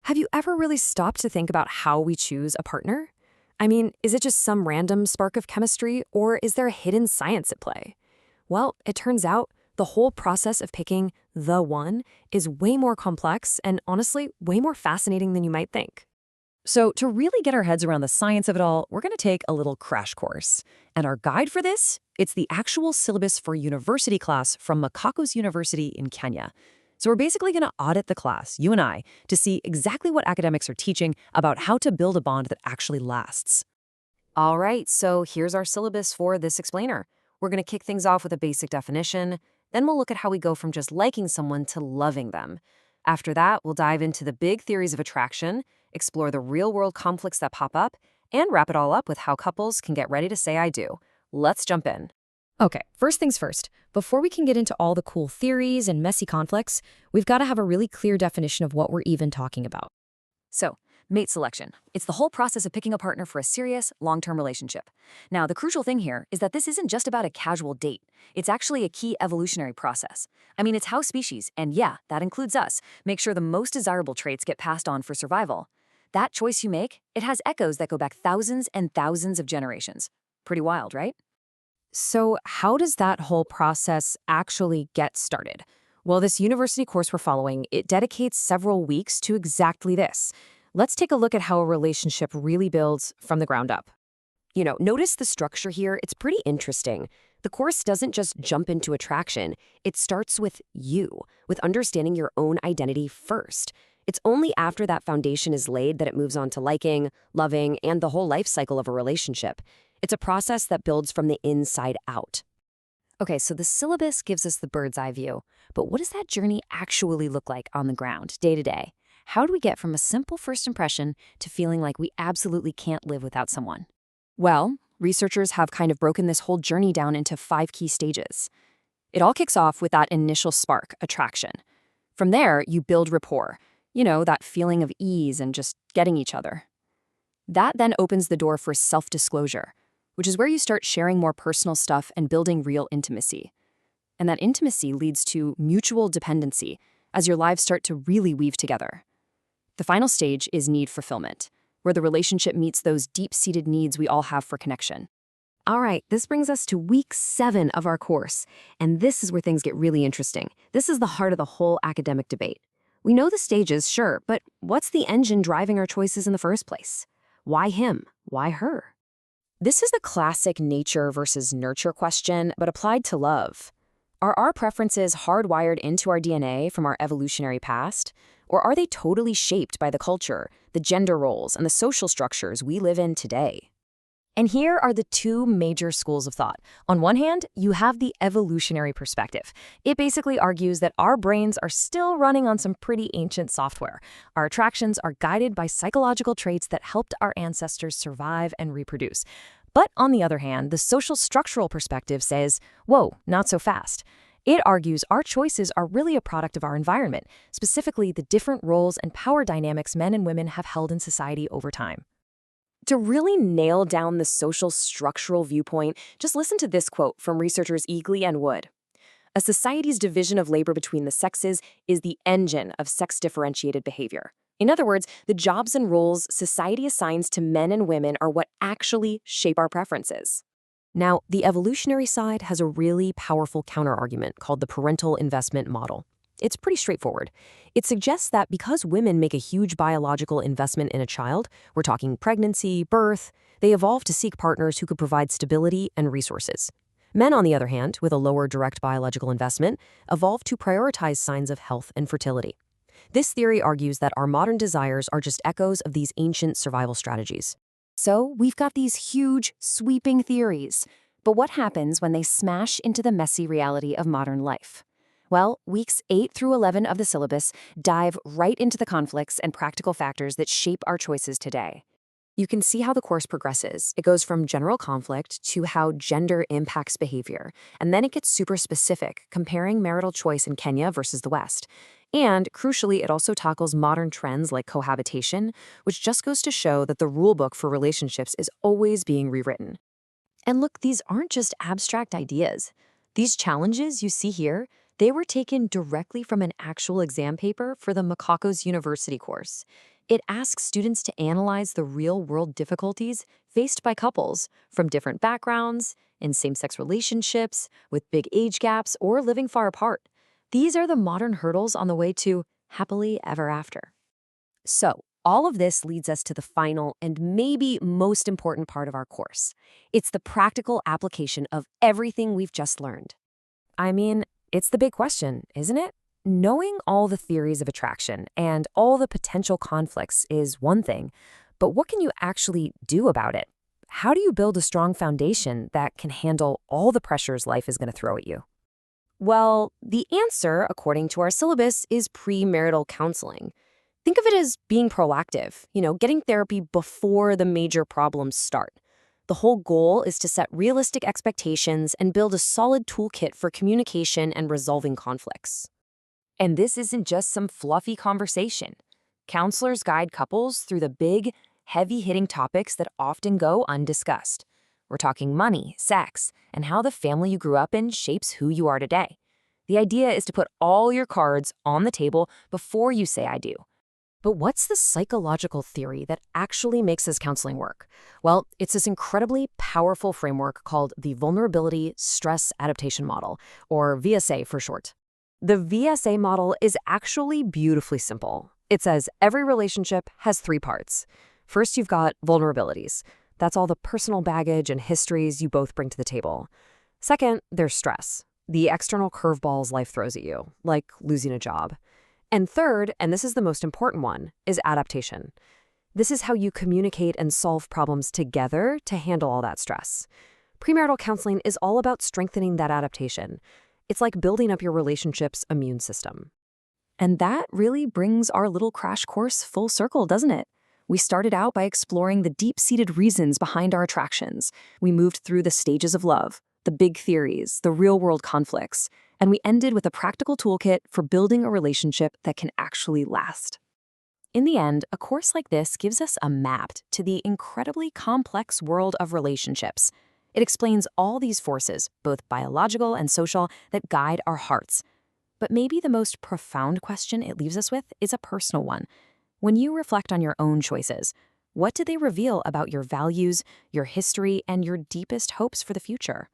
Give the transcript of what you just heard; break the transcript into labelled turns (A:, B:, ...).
A: Have you ever really stopped to think about how we choose a partner? I mean, is it just some random spark of chemistry, or is there a hidden science at play? Well, it turns out the whole process of picking the one is way more complex and honestly, way more fascinating than you might think.
B: So, to really get our heads around the science of it all, we're going to take a little crash course. And our guide for this, it's the actual syllabus for university class from Machakos University in Kenya. So, we're basically going to audit the class, you and I, to see exactly what academics are teaching about how to build a bond that actually lasts.
A: All right, so here's our syllabus for this explainer. We're going to kick things off with a basic definition, then we'll look at how we go from just liking someone to loving them. After that, we'll dive into the big theories of attraction, explore the real-world conflicts that pop up, and wrap it all up with how couples can get ready to say I do. Let's jump in.
B: Okay, first things first. Before we can get into all the cool theories and messy conflicts, we've got to have a really clear definition of what we're even talking about.
A: So, mate selection. It's the whole process of picking a partner for a serious, long-term relationship. Now, the crucial thing here is that this isn't just about a casual date. It's actually a key evolutionary process. I mean, it's how species, and yeah, that includes us, make sure the most desirable traits get passed on for survival. That choice you make, it has echoes that go back thousands and thousands of generations. Pretty wild, right? So, how does that whole process actually get started? Well, this university course we're following, it dedicates several weeks to exactly this. Let's take a look at how a relationship really builds from the ground up. Notice the structure here. It's pretty interesting. The course doesn't just jump into attraction. It starts with you, with understanding your own identity first. It's only after that foundation is laid that it moves on to liking, loving, and the whole life cycle of a relationship. It's a process that builds from the inside out. Okay, so the syllabus gives us the bird's eye view, but what does that journey actually look like on the ground, day to day? How do we get from a simple first impression to feeling like we absolutely can't live without someone? Well, researchers have kind of broken this whole journey down into 5 key stages. It all kicks off with that initial spark, attraction. From there, you build rapport, that feeling of ease and just getting each other. That then opens the door for self-disclosure, which is where you start sharing more personal stuff and building real intimacy. And that intimacy leads to mutual dependency as your lives start to really weave together. The final stage is need fulfillment, where the relationship meets those deep-seated needs we all have for connection. All right, this brings us to week 7 of our course, and this is where things get really interesting. This is the heart of the whole academic debate. We know the stages, sure, but what's the engine driving our choices in the first place? Why him? Why her? This is the classic nature versus nurture question, but applied to love. Are our preferences hardwired into our DNA from our evolutionary past? Or are they totally shaped by the culture, the gender roles, and the social structures we live in today? And here are the 2 major schools of thought. On one hand, you have the evolutionary perspective. It basically argues that our brains are still running on some pretty ancient software. Our attractions are guided by psychological traits that helped our ancestors survive and reproduce. But on the other hand, the social structural perspective says, whoa, not so fast. It argues our choices are really a product of our environment, specifically the different roles and power dynamics men and women have held in society over time. To really nail down the social structural viewpoint, just listen to this quote from researchers Eagley and Wood. A society's division of labor between the sexes is the engine of sex-differentiated behavior. In other words, the jobs and roles society assigns to men and women are what actually shape our preferences. Now, the evolutionary side has a really powerful counterargument called the parental investment model. It's pretty straightforward. It suggests that because women make a huge biological investment in a child, we're talking pregnancy, birth, they evolved to seek partners who could provide stability and resources. Men, on the other hand, with a lower direct biological investment, evolved to prioritize signs of health and fertility. This theory argues that our modern desires are just echoes of these ancient survival strategies. So, we've got these huge, sweeping theories. But what happens when they smash into the messy reality of modern life? Well, weeks 8 through 11 of the syllabus dive right into the conflicts and practical factors that shape our choices today. You can see how the course progresses. It goes from general conflict to how gender impacts behavior, and then it gets super specific, comparing marital choice in Kenya versus the West. And, crucially, it also tackles modern trends like cohabitation, which just goes to show that the rulebook for relationships is always being rewritten. And look, these aren't just abstract ideas. These challenges you see here, they were taken directly from an actual exam paper for the Machakos University course.
B: It asks students to analyze the real-world difficulties faced by couples from different backgrounds, in same-sex relationships, with big age gaps, or living far apart. These are the modern hurdles on the way to happily ever after. So, all of this leads us to the final and maybe most important part of our course. It's the practical application of everything we've just learned. I mean, it's the big question, isn't it? Knowing all the theories of attraction and all the potential conflicts is one thing, but what can you actually do about it? How do you build a strong foundation that can handle all the pressures life is going to throw at you? Well, the answer, according to our syllabus, is premarital counseling. Think of it as being proactive, getting therapy before the major problems start. The whole goal is to set realistic expectations and build a solid toolkit for communication and resolving conflicts. And this isn't just some fluffy conversation. Counselors guide couples through the big, heavy-hitting topics that often go undiscussed. We're talking money, sex, and how the family you grew up in shapes who you are today. The idea is to put all your cards on the table before you say I do. But what's the psychological theory that actually makes this counseling work? Well, it's this incredibly powerful framework called the Vulnerability Stress Adaptation Model, or VSA for short. The VSA model is actually beautifully simple. It says every relationship has three parts. First, you've got vulnerabilities. That's all the personal baggage and histories you both bring to the table. Second, there's stress, the external curveballs life throws at you, like losing a job. And third, and this is the most important one, is adaptation. This is how you communicate and solve problems together to handle all that stress. Premarital counseling is all about strengthening that adaptation. It's like building up your relationship's immune system. And that really brings our little crash course full circle, doesn't it? We started out by exploring the deep-seated reasons behind our attractions. We moved through the stages of love, the big theories, the real-world conflicts, and we ended with a practical toolkit for building a relationship that can actually last. In the end, a course like this gives us a map to the incredibly complex world of relationships. It explains all these forces, both biological and social, that guide our hearts. But maybe the most profound question it leaves us with is a personal one. When you reflect on your own choices, what do they reveal about your values, your history, and your deepest hopes for the future?